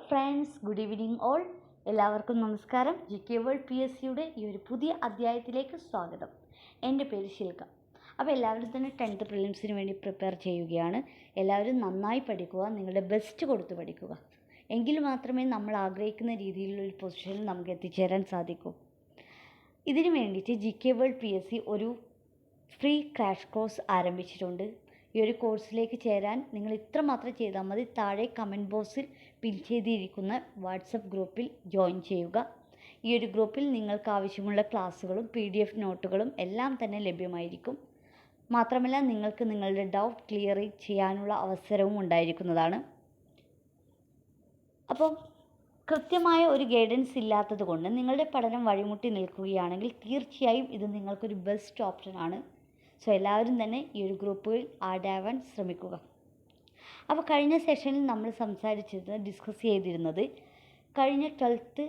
Friends, good evening all. എല്ലാവർക്കും നമസ്കാരം. GK world PSCയുടെ ഈ ഒരു പുതിയ അധ്യായത്തിലേക്ക് സ്വാഗതം. എൻ്റെ പേര് ശിൽക. അപ്പോൾ എല്ലാവരും തന്നെ 10th പ്രിലിംസിന് വേണ്ടി പ്രിപ്പയർ ചെയ്യുകയാണ്. എല്ലാവരും നന്നായി പഠിക്കുക, നിങ്ങളുടെ ബെസ്റ്റ് കൊടുത്ത് പഠിക്കുക. എങ്കിൽ മാത്രമേ നമ്മൾ ആഗ്രഹിക്കുന്ന രീതിയിലുള്ളൊരു പൊസിഷനിൽ നമുക്ക് എത്തിച്ചേരാൻ സാധിക്കൂ. ഇതിനു വേണ്ടിയിട്ട് GK വേൾഡ് PSC ഒരു ഫ്രീ ക്രാഷ് കോഴ്സ് ആരംഭിച്ചിട്ടുണ്ട്. ഈ ഒരു കോഴ്സിലേക്ക് ചേരാൻ നിങ്ങൾ ഇത്ര മാത്രം ചെയ്താൽ മതി. താഴെ കമൻറ്റ് ബോക്സിൽ പിൻ ചെയ്തിരിക്കുന്ന വാട്സപ്പ് ഗ്രൂപ്പിൽ ജോയിൻ ചെയ്യുക. ഈ ഒരു ഗ്രൂപ്പിൽ നിങ്ങൾക്ക് ആവശ്യമുള്ള ക്ലാസ്സുകളും PDF നോട്ടുകളും എല്ലാം തന്നെ ലഭ്യമായിരിക്കും. മാത്രമല്ല നിങ്ങൾക്ക് നിങ്ങളുടെ ഡൗട്ട് ക്ലിയർ ചെയ്യാനുള്ള അവസരവും ഉണ്ടായിരിക്കുന്നതാണ്. അപ്പോൾ കൃത്യമായ ഒരു ഗൈഡൻസ് ഇല്ലാത്തത് കൊണ്ട് നിങ്ങളുടെ പഠനം വഴിമുട്ടി നിൽക്കുകയാണെങ്കിൽ തീർച്ചയായും ഇത് നിങ്ങൾക്കൊരു ബെസ്റ്റ് ഓപ്ഷനാണ്. സോ എല്ലാവരും തന്നെ ഈ ഒരു ഗ്രൂപ്പിൽ ആഡ് ആവാൻ ശ്രമിക്കുക. അപ്പോൾ കഴിഞ്ഞ സെഷനിൽ നമ്മൾ ഡിസ്കസ് ചെയ്തിരുന്നത് കഴിഞ്ഞ 12th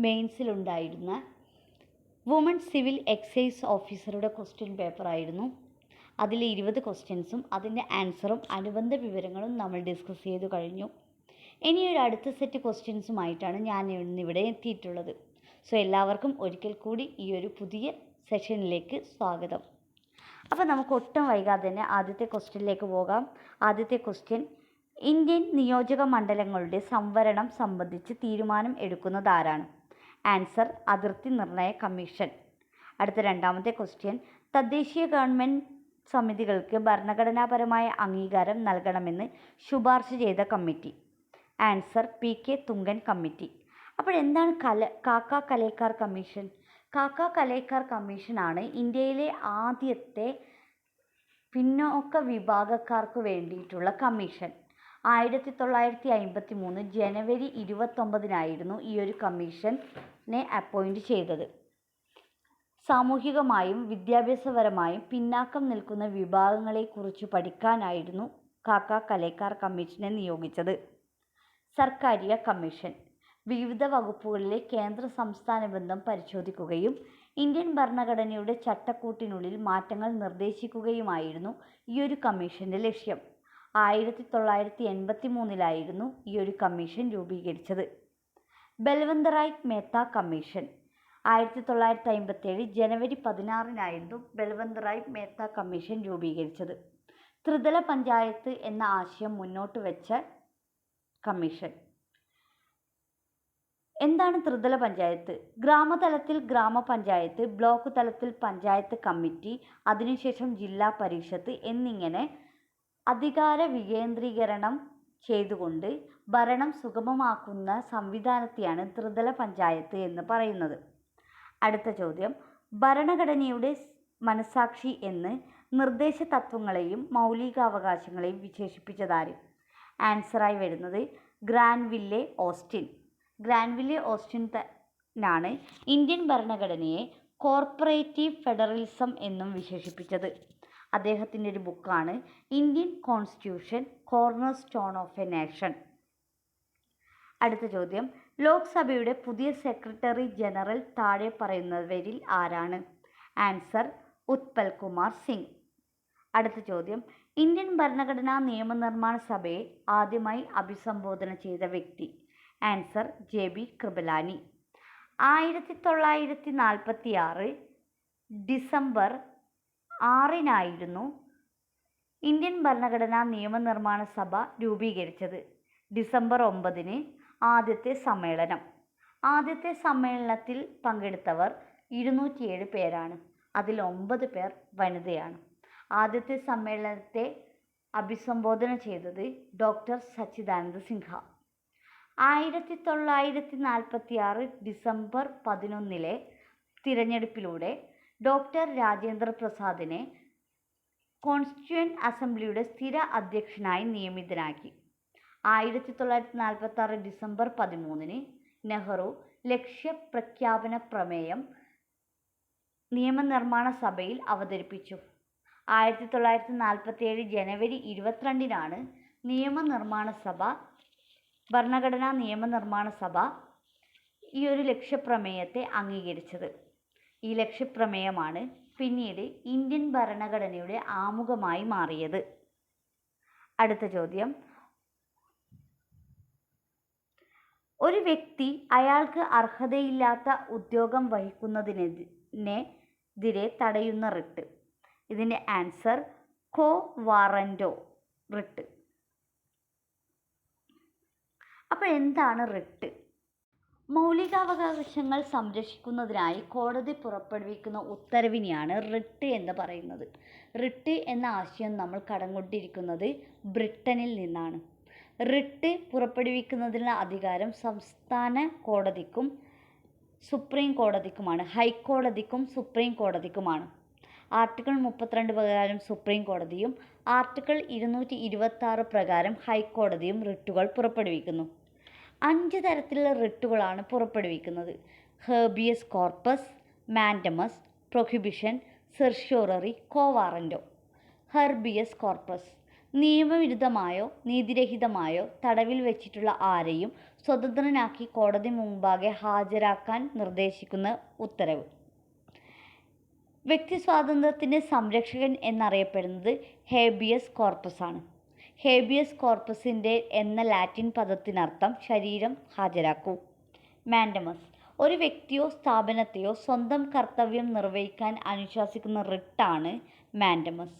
മെയിൻസിലുണ്ടായിരുന്ന വുമൺ സിവിൽ എക്സൈസ് ഓഫീസറുടെ ക്വസ്റ്റ്യൻ പേപ്പറായിരുന്നു. അതിൽ 20 ക്വസ്റ്റ്യൻസും അതിൻ്റെ ആൻസറും അനുബന്ധ വിവരങ്ങളും നമ്മൾ ഡിസ്കസ് ചെയ്തു കഴിഞ്ഞു. ഇനിയൊരു അടുത്ത സെറ്റ് ക്വസ്റ്റ്യൻസുമായിട്ടാണ് ഞാൻ ഇന്നിവിടെ എത്തിയിട്ടുള്ളത്. സോ എല്ലാവർക്കും ഒരിക്കൽ കൂടി ഈ ഒരു പുതിയ സെഷനിലേക്ക് സ്വാഗതം. അപ്പോൾ നമുക്ക് ഒട്ടും വൈകാതെ തന്നെ ആദ്യത്തെ ക്വസ്റ്റ്യനിലേക്ക് പോകാം. ആദ്യത്തെ ക്വസ്റ്റ്യൻ: ഇന്ത്യൻ നിയോജക മണ്ഡലങ്ങളുടെ സംവരണം സംബന്ധിച്ച് തീരുമാനം എടുക്കുന്നത് ആരാണ്? ആൻസർ: അതിർത്തി നിർണയ കമ്മീഷൻ. അടുത്ത രണ്ടാമത്തെ ക്വസ്റ്റ്യൻ: തദ്ദേശീയ ഗവൺമെൻറ് സമിതികൾക്ക് ഭരണഘടനാപരമായ അംഗീകാരം നൽകണമെന്ന് ശുപാർശ ചെയ്ത committee. Answer: PK Thungan committee. അപ്പോഴെന്താണ് കാക്ക കലേക്കാർ കമ്മീഷൻ? കാക്ക കലേക്കാർ കമ്മീഷനാണ് ഇന്ത്യയിലെ ആദ്യത്തെ പിന്നോക്ക വിഭാഗക്കാർക്ക് വേണ്ടിയിട്ടുള്ള കമ്മീഷൻ. 1953 ജനുവരി 29 ഈ ഒരു കമ്മീഷനെ അപ്പോയിൻറ്റ് ചെയ്തത്. സാമൂഹികമായും വിദ്യാഭ്യാസപരമായും പിന്നാക്കം നിൽക്കുന്ന വിഭാഗങ്ങളെക്കുറിച്ച് പഠിക്കാനായിരുന്നു കാക്ക കലേക്കാർ കമ്മീഷനെ നിയോഗിച്ചത്. സർക്കാരിയ കമ്മീഷൻ വിവിധ വകുപ്പുകളിലെ കേന്ദ്ര സംസ്ഥാന ബന്ധം പരിശോധിക്കുകയും ഇന്ത്യൻ ഭരണഘടനയുടെ ചട്ടക്കൂട്ടിനുള്ളിൽ മാറ്റങ്ങൾ നിർദ്ദേശിക്കുകയുമായിരുന്നു ഈ ഒരു കമ്മീഷൻ്റെ ലക്ഷ്യം. 1983 ഈ ഒരു കമ്മീഷൻ രൂപീകരിച്ചത്. ബൽവന്തറായ് മേത്ത കമ്മീഷൻ 1957 ജനുവരി 16 ബൽവന്തറായ് മേത്ത കമ്മീഷൻ രൂപീകരിച്ചത്. ത്രിതല പഞ്ചായത്ത് എന്ന ആശയം മുന്നോട്ട് വെച്ച കമ്മീഷൻ. എന്താണ് ത്രിതല പഞ്ചായത്ത്? ഗ്രാമതലത്തിൽ ഗ്രാമപഞ്ചായത്ത്, ബ്ലോക്ക് തലത്തിൽ പഞ്ചായത്ത് കമ്മിറ്റി, അതിനുശേഷം ജില്ലാ പരിഷത്ത് എന്നിങ്ങനെ അധികാര വികേന്ദ്രീകരണം ചെയ്തുകൊണ്ട് ഭരണം സുഗമമാക്കുന്ന സംവിധാനത്തെയാണ് ത്രിതല പഞ്ചായത്ത് എന്ന് പറയുന്നത്. അടുത്ത ചോദ്യം: ഭരണഘടനയുടെ മനസാക്ഷി എന്ന് നിർദ്ദേശ തത്വങ്ങളെയും മൗലികാവകാശങ്ങളെയും വിശേഷിപ്പിച്ചതാര്? ആൻസറായി വരുന്നത് ഗ്രാൻവില്ലെ ഓസ്റ്റിൻ. ഗ്രാൻവില്ലെ ഓസ്റ്റിനാണ് ഇന്ത്യൻ ഭരണഘടനയെ കോർപ്പറേറ്റീവ് ഫെഡറലിസം എന്നും വിശേഷിപ്പിച്ചത്. അദ്ദേഹത്തിൻ്റെ ഒരു ബുക്കാണ് Indian constitution corner stone of A nation. അടുത്ത ചോദ്യം: ലോക്സഭയുടെ പുതിയ സെക്രട്ടറി ജനറൽ താഴെ പറയുന്നവരിൽ ആരാണ്? ആൻസർ: ഉത്പൽ കുമാർ സിംഗ്. അടുത്ത ചോദ്യം: ഇന്ത്യൻ ഭരണഘടനാ നിയമനിർമ്മാണ സഭയെ ആദ്യമായി അഭിസംബോധന ചെയ്ത വ്യക്തി. Answer: JB Kripalani. 1946 December 6 Indian ഭരണഘടനാ നിയമനിർമ്മാണ സഭ രൂപീകരിച്ചത്. ഡിസംബർ 9 ആദ്യത്തെ സമ്മേളനം. ആദ്യത്തെ സമ്മേളനത്തിൽ പങ്കെടുത്തവർ 207 പേരാണ്. അതിൽ 9 പേർ വനിതയാണ്. ആദ്യത്തെ സമ്മേളനത്തെ അഭിസംബോധന ചെയ്തത് ഡോക്ടർ സച്ചിദാനന്ദ സിൻഹ. 1946 ഡിസംബർ 11 തിരഞ്ഞെടുപ്പിലൂടെ ഡോക്ടർ രാജേന്ദ്ര പ്രസാദിനെ കോൺസ്റ്റിറ്റ്യൂവൻ്റ് അസംബ്ലിയുടെ സ്ഥിര അധ്യക്ഷനായി നിയമിതനാക്കി. 1946 ഡിസംബർ 13 നെഹ്റു ലക്ഷ്യപ്രഖ്യാപന പ്രമേയം നിയമനിർമ്മാണ സഭയിൽ അവതരിപ്പിച്ചു. 1947 ജനുവരി 22 ഭരണഘടനാ നിയമനിർമ്മാണ സഭ ഈ ഒരു ലക്ഷ്യപ്രമേയത്തെ അംഗീകരിച്ചത്. ഈ ലക്ഷ്യപ്രമേയമാണ് പിന്നീട് ഇന്ത്യൻ ഭരണഘടനയുടെ ആമുഖമായി മാറിയത്. അടുത്ത ചോദ്യം: ഒരു വ്യക്തി അയാൾക്ക് അർഹതയില്ലാത്ത ഉദ്യോഗം വഹിക്കുന്നതിനെതിരെ തടയുന്ന റിട്ട്. ഇതിൻ്റെ ആൻസർ കോ വാറന്റോ റിട്ട്. അപ്പോൾ എന്താണ് റിട്ട്? മൗലികാവകാശങ്ങൾ സംരക്ഷിക്കുന്നതിനായി കോടതി പുറപ്പെടുവിക്കുന്ന ഉത്തരവിനെയാണ് റിട്ട് എന്ന് പറയുന്നത്. റിട്ട് എന്ന ആശയം നമ്മൾ കടം കൊണ്ടിരിക്കുന്നത് ബ്രിട്ടനിൽ നിന്നാണ്. റിട്ട് പുറപ്പെടുവിക്കുന്നതിനുള്ള അധികാരം സംസ്ഥാന കോടതിക്കും സുപ്രീം കോടതിക്കുമാണ്. ഹൈക്കോടതിക്കും സുപ്രീം കോടതിക്കുമാണ്. ആർട്ടിക്കിൾ 32 പ്രകാരം സുപ്രീം കോടതിയും ആർട്ടിക്കിൾ 226 പ്രകാരം ഹൈക്കോടതിയും റിട്ടുകൾ പുറപ്പെടുവിക്കുന്നു. 5 തരത്തിലുള്ള റിട്ടുകളാണ് പുറപ്പെടുവിക്കുന്നത്. Habeas corpus, mandamus, prohibition, certiorari, quo warranto. Habeas corpus: നിയമവിരുദ്ധമായോ നീതിരഹിതമായോ തടവിൽ വെച്ചിട്ടുള്ള ആരെയും സ്വതന്ത്രനാക്കി കോടതി മുമ്പാകെ ഹാജരാക്കാൻ നിർദ്ദേശിക്കുന്ന ഉത്തരവ്. വ്യക്തി സ്വാതന്ത്ര്യത്തിൻ്റെ സംരക്ഷകൻ എന്നറിയപ്പെടുന്നത് ഹേബിയസ് കോർപ്പസ് ആണ്. ഹേബിയസ് കോർപ്പസിൻ്റെ എന്ന ലാറ്റിൻ പദത്തിനർത്ഥം ശരീരം ഹാജരാക്കൂ. മാൻഡമസ്: ഒരു വ്യക്തിയോ സ്ഥാപനത്തെയോ സ്വന്തം കർത്തവ്യം നിർവഹിക്കാൻ അനുശാസിക്കുന്ന റിട്ടാണ് മാൻഡമസ്.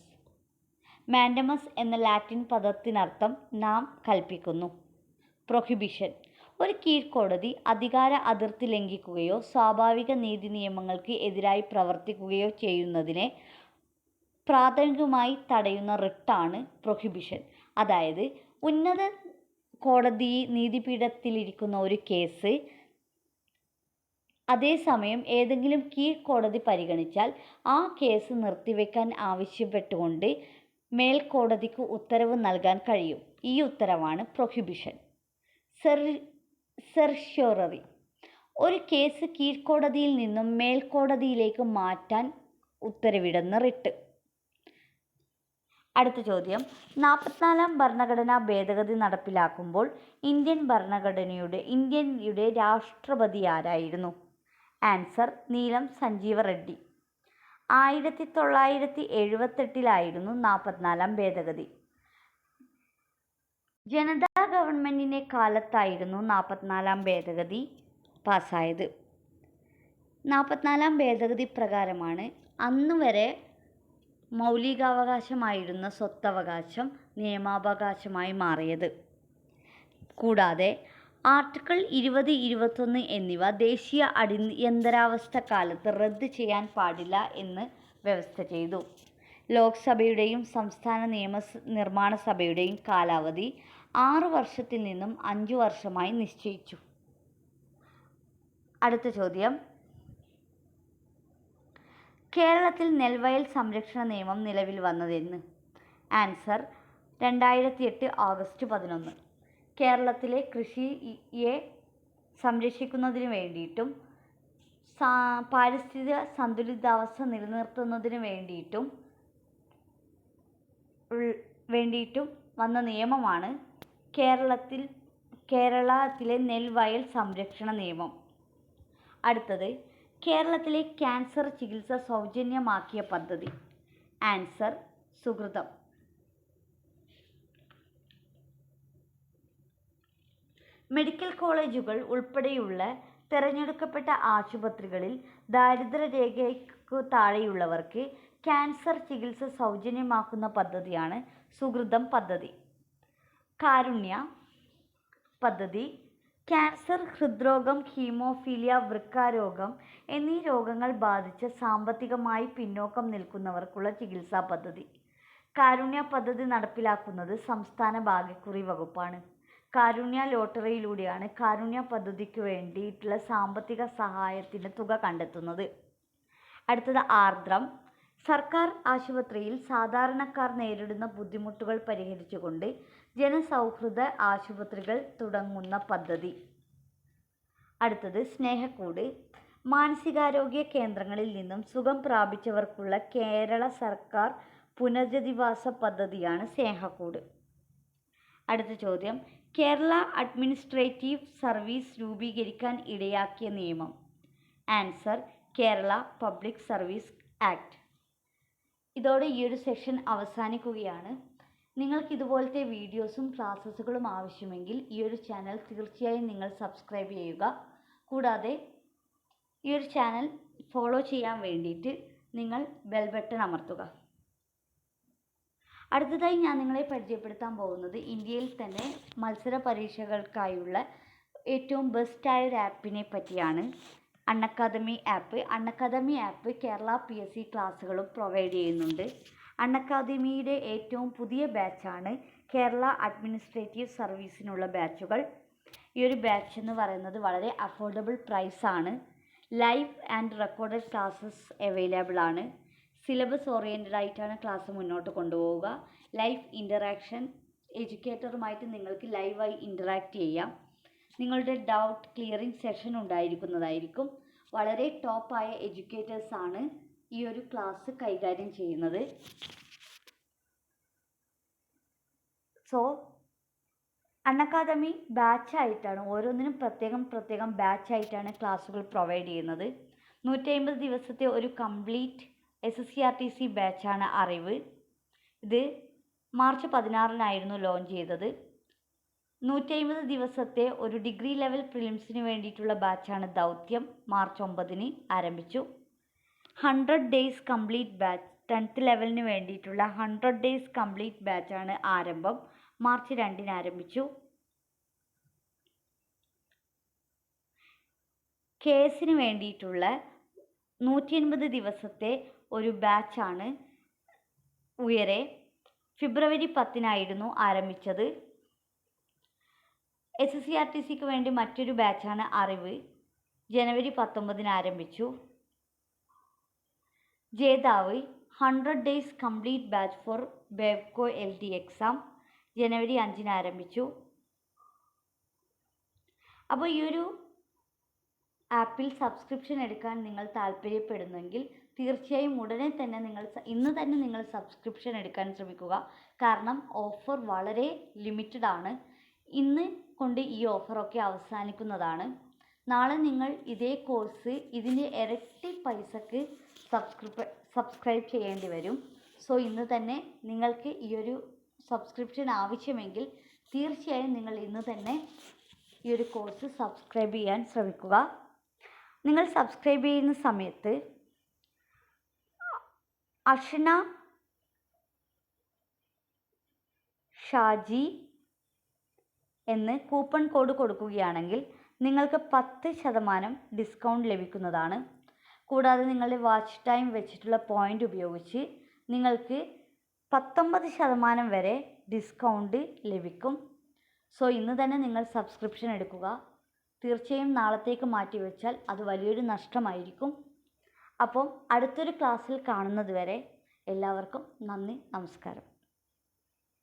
മാൻഡമസ് എന്ന ലാറ്റിൻ പദത്തിനർത്ഥം നാം കൽപ്പിക്കുന്നു. പ്രൊഹിബിഷൻ: ഒരു കീഴ്ക്കോടതി അധികാര അതിർത്തി ലംഘിക്കുകയോ സ്വാഭാവിക നീതി നിയമങ്ങൾക്ക് എതിരായി പ്രവർത്തിക്കുകയോ ചെയ്യുന്നതിനെ പ്രാഥമികമായി തടയുന്ന റിട്ടാണ് പ്രൊഹിബിഷൻ. അതായത് ഉന്നത കോടതി നീതിപീഠത്തിലിരിക്കുന്ന ഒരു കേസ് അതേസമയം ഏതെങ്കിലും കീഴ്ക്കോടതി പരിഗണിച്ചാൽ ആ കേസ് നിർത്തിവെക്കാൻ ആവശ്യപ്പെട്ടുകൊണ്ട് മേൽക്കോടതിക്ക് ഉത്തരവ് നൽകാൻ കഴിയും. ഈ ഉത്തരവാണ് പ്രൊഹിബിഷൻ. സെർഷ്യോററി: ഒരു കേസ് കീഴ്ക്കോടതിയിൽ നിന്നും മേൽക്കോടതിയിലേക്ക് മാറ്റാൻ ഉത്തരവിടുന്ന റിട്ട്. അടുത്ത ചോദ്യം: 44-ാം ഭരണഘടനാ ഭേദഗതി നടപ്പിലാക്കുമ്പോൾ ഇന്ത്യയുടെ രാഷ്ട്രപതി ആരായിരുന്നു? ആൻസർ നീലം സഞ്ജീവ റെഡ്ഡി. 1978-ലായിരുന്നു 44-ാം ഭേദഗതി. ജനതാ ഗവൺമെൻറ്റിൻ്റെ കാലത്തായിരുന്നു 44-ാം ഭേദഗതി പാസ്സായത്. 44-ാം ഭേദഗതി പ്രകാരമാണ് അന്നുവരെ മൗലികാവകാശമായിരുന്ന സ്വത്തവകാശം നിയമാവകാശമായി മാറിയത്. കൂടാതെ ആർട്ടിക്കിൾ 20, 21 എന്നിവ ദേശീയ അടിയന്തരാവസ്ഥ കാലത്ത് റദ്ദ് ചെയ്യാൻ പാടില്ല എന്ന് വ്യവസ്ഥ ചെയ്തു. ലോക്സഭയുടെയും സംസ്ഥാന നിർമ്മാണ സഭയുടെയും കാലാവധി 6 വർഷത്തിൽ നിന്നും 5 വർഷമായി നിശ്ചയിച്ചു. അടുത്ത ചോദ്യം: കേരളത്തിൽ നെൽവയൽ സംരക്ഷണ നിയമം നിലവിൽ വന്നതെന്ന്? Answer 2008 August 11. കേരളത്തിലെ കൃഷിയെ സംരക്ഷിക്കുന്നതിന് വേണ്ടിയിട്ടും പാരിസ്ഥിതിക സന്തുലിതാവസ്ഥ നിലനിർത്തുന്നതിന് വേണ്ടിയിട്ടും വന്ന നിയമമാണ് കേരളത്തിലെ നെൽവയൽ സംരക്ഷണ നിയമം. അടുത്തത്: കേരളത്തിലെ ക്യാൻസർ ചികിത്സ സൗജന്യമാക്കിയ പദ്ധതി? ആൻസർ സുകൃതം. മെഡിക്കൽ കോളേജുകൾ ഉൾപ്പെടെയുള്ള തിരഞ്ഞെടുക്കപ്പെട്ട ആശുപത്രികളിൽ ദാരിദ്ര്യരേഖയ്ക്കു താഴെയുള്ളവർക്ക് ക്യാൻസർ ചികിത്സ സൗജന്യമാക്കുന്ന പദ്ധതിയാണ് സുകൃതം പദ്ധതി. കാരുണ്യ പദ്ധതി ക്യാൻസർ, ഹൃദ്രോഗം, ഹീമോഫീലിയ, വൃക്കാരോഗം എന്നീ രോഗങ്ങൾ ബാധിച്ച് സാമ്പത്തികമായി പിന്നോക്കം നിൽക്കുന്നവർക്കുള്ള ചികിത്സാ പദ്ധതി. കാരുണ്യ പദ്ധതി നടപ്പിലാക്കുന്നത് സംസ്ഥാന ഭാഗ്യക്കുറി വകുപ്പാണ്. കാരുണ്യ ലോട്ടറിയിലൂടെയാണ് കാരുണ്യ പദ്ധതിക്ക് വേണ്ടിയിട്ടുള്ള സാമ്പത്തിക സഹായത്തിന് തുക കണ്ടെത്തുന്നത്. അടുത്തത് ആർദ്രം. സർക്കാർ ആശുപത്രിയിൽ സാധാരണക്കാർ നേരിടുന്ന ബുദ്ധിമുട്ടുകൾ പരിഹരിച്ചുകൊണ്ട് ജനസൗഹൃദ ആശുപത്രികൾ തുടങ്ങുന്ന പദ്ധതി. അടുത്തത് സ്നേഹക്കൂട്. മാനസികാരോഗ്യ കേന്ദ്രങ്ങളിൽ നിന്നും സുഖം പ്രാപിച്ചവർക്കുള്ള കേരള സർക്കാർ പുനരധിവാസ പദ്ധതിയാണ് സ്നേഹക്കൂട്. അടുത്ത ചോദ്യം: കേരള അഡ്മിനിസ്ട്രേറ്റീവ് സർവീസ് രൂപീകരിക്കാൻ ഇടയാക്കിയ നിയമം? Answer Kerala public service act. ഇതോടെ ഈ ഒരു സെഷൻ അവസാനിക്കുകയാണ്. നിങ്ങൾക്ക് ഇതുപോലത്തെ വീഡിയോസും ക്ലാസ്സുകളും ആവശ്യമെങ്കിൽ ഈ ഒരു ചാനൽ തീർച്ചയായും നിങ്ങൾ സബ്സ്ക്രൈബ് ചെയ്യുക. കൂടാതെ ഈ ഒരു ചാനൽ ഫോളോ ചെയ്യാൻ വേണ്ടിയിട്ട് നിങ്ങൾ ബെൽ ബട്ടൺ അമർത്തുക. അടുത്തതായി ഞാൻ നിങ്ങളെ പരിചയപ്പെടുത്താൻ പോകുന്നത് ഇന്ത്യയിൽ തന്നെ മത്സര പരീക്ഷകൾക്കായുള്ള ഏറ്റവും ബെസ്റ്റായ ഒരു ആപ്പിനെ പറ്റിയാണ്. Unacademy app. Unacademy app Kerala PSC ക്ലാസ്സുകളും പ്രൊവൈഡ് ചെയ്യുന്നുണ്ട്. അൺഅക്കാദമിയുടെ ഏറ്റവും പുതിയ ബാച്ചാണ് കേരള അഡ്മിനിസ്ട്രേറ്റീവ് സർവീസിനുള്ള ബാച്ചുകൾ. ഈ ഒരു ബാച്ച് എന്ന് പറയുന്നത് വളരെ അഫോർഡബിൾ പ്രൈസാണ്. Live and recorded classes available ആണ്. സിലബസ് ഓറിയൻറ്റഡ് ആയിട്ടാണ് ക്ലാസ് മുന്നോട്ട് കൊണ്ടുപോവുക. ലൈവ് ഇൻ്ററാക്ഷൻ, എഡ്യൂക്കേറ്ററുമായിട്ട് നിങ്ങൾക്ക് ലൈവായി ഇൻ്ററാക്റ്റ് ചെയ്യാം. നിങ്ങളുടെ ഡൗട്ട് ക്ലിയറിംഗ് സെഷൻ ഉണ്ടായിരിക്കുന്നതായിരിക്കും. വളരെ ടോപ്പായ എഡ്യൂക്കേറ്റേഴ്സാണ് ഈ ഒരു ക്ലാസ് കൈകാര്യം ചെയ്യുന്നത്. സോ അൺഅക്കാദമി ബാച്ചായിട്ടാണ്, ഓരോന്നിനും പ്രത്യേകം ബാച്ചായിട്ടാണ് ക്ലാസ്സുകൾ പ്രൊവൈഡ് ചെയ്യുന്നത്. 150 ദിവസത്തെ ഒരു കംപ്ലീറ്റ് SSCRTC ബാച്ചാണ് അറിവ്. ഇത് മാർച്ച് 16-നായിരുന്നു ലോഞ്ച് ചെയ്തത്. 150 ദിവസത്തെ ഒരു ഡിഗ്രി ലെവൽ പ്രിലിംസിന് വേണ്ടിയിട്ടുള്ള ബാച്ചാണ് ദൗത്യം. മാർച്ച് 9-ന് ആരംഭിച്ചു. 100 days കംപ്ലീറ്റ് ബാച്ച് 10th ലെവലിന് വേണ്ടിയിട്ടുള്ള 100 days കംപ്ലീറ്റ് ബാച്ചാണ് ആരംഭം. മാർച്ച് 2-ന് ആരംഭിച്ചു. കേസിന് വേണ്ടിയിട്ടുള്ള 180 ദിവസത്തെ ഒരു ബാച്ചാണ് ഉയരെ. ഫെബ്രുവരി 10-നായിരുന്നു ആരംഭിച്ചത്. SSCRTCക്ക് വേണ്ടി മറ്റൊരു ബാച്ചാണ് അറിവ്. ജനുവരി 19-ന് ആരംഭിച്ചു. ജേതാവ് 100 days complete batch for Bevco LD exam. ജനുവരി 5-ന് ആരംഭിച്ചു. അപ്പോൾ ഈ ഒരു ആപ്പിൽ സബ്സ്ക്രിപ്ഷൻ എടുക്കാൻ നിങ്ങൾ താല്പര്യപ്പെടുന്നെങ്കിൽ തീർച്ചയായും ഇന്ന് തന്നെ നിങ്ങൾ സബ്സ്ക്രിപ്ഷൻ എടുക്കാൻ ശ്രമിക്കുക. കാരണം ഓഫർ വളരെ ലിമിറ്റഡ് ആണ്. ഇന്ന് കൊണ്ട് ഈ ഓഫറൊക്കെ അവസാനിക്കുന്നതാണ്. നാളെ നിങ്ങൾ ഇതേ കോഴ്സ് ഇതിൻ്റെ ഇരട്ടി പൈസക്ക് സബ്സ്ക്രൈബ് ചെയ്യേണ്ടി വരും. സോ ഇന്ന് തന്നെ നിങ്ങൾക്ക് ഈ ഒരു സബ്സ്ക്രിപ്ഷൻ ആവശ്യമെങ്കിൽ തീർച്ചയായും നിങ്ങൾ ഇന്ന് തന്നെ ഈ ഒരു കോഴ്സ് സബ്സ്ക്രൈബ് ചെയ്യാൻ ശ്രമിക്കുക. നിങ്ങൾ സബ്സ്ക്രൈബ് ചെയ്യുന്ന സമയത്ത് അഷ്ന ഷാജി എന്ന് കൂപ്പൺ കോഡ് കൊടുക്കുകയാണെങ്കിൽ നിങ്ങൾക്ക് 10% ഡിസ്കൗണ്ട് ലഭിക്കുന്നതാണ്. കൂടാതെ നിങ്ങളുടെ വാച്ച് ടൈം വെച്ചിട്ടുള്ള പോയിൻ്റ് ഉപയോഗിച്ച് നിങ്ങൾക്ക് 19% വരെ ഡിസ്കൗണ്ട് ലഭിക്കും. സോ ഇന്ന് തന്നെ നിങ്ങൾ സബ്സ്ക്രിപ്ഷൻ എടുക്കുക. തീർച്ചയായും നാളത്തേക്ക് മാറ്റിവെച്ചാൽ അത് വലിയൊരു നഷ്ടമായിരിക്കും. അപ്പം അടുത്തൊരു ക്ലാസ്സിൽ കാണുന്നത് വരെ എല്ലാവർക്കും നന്ദി, നമസ്കാരം.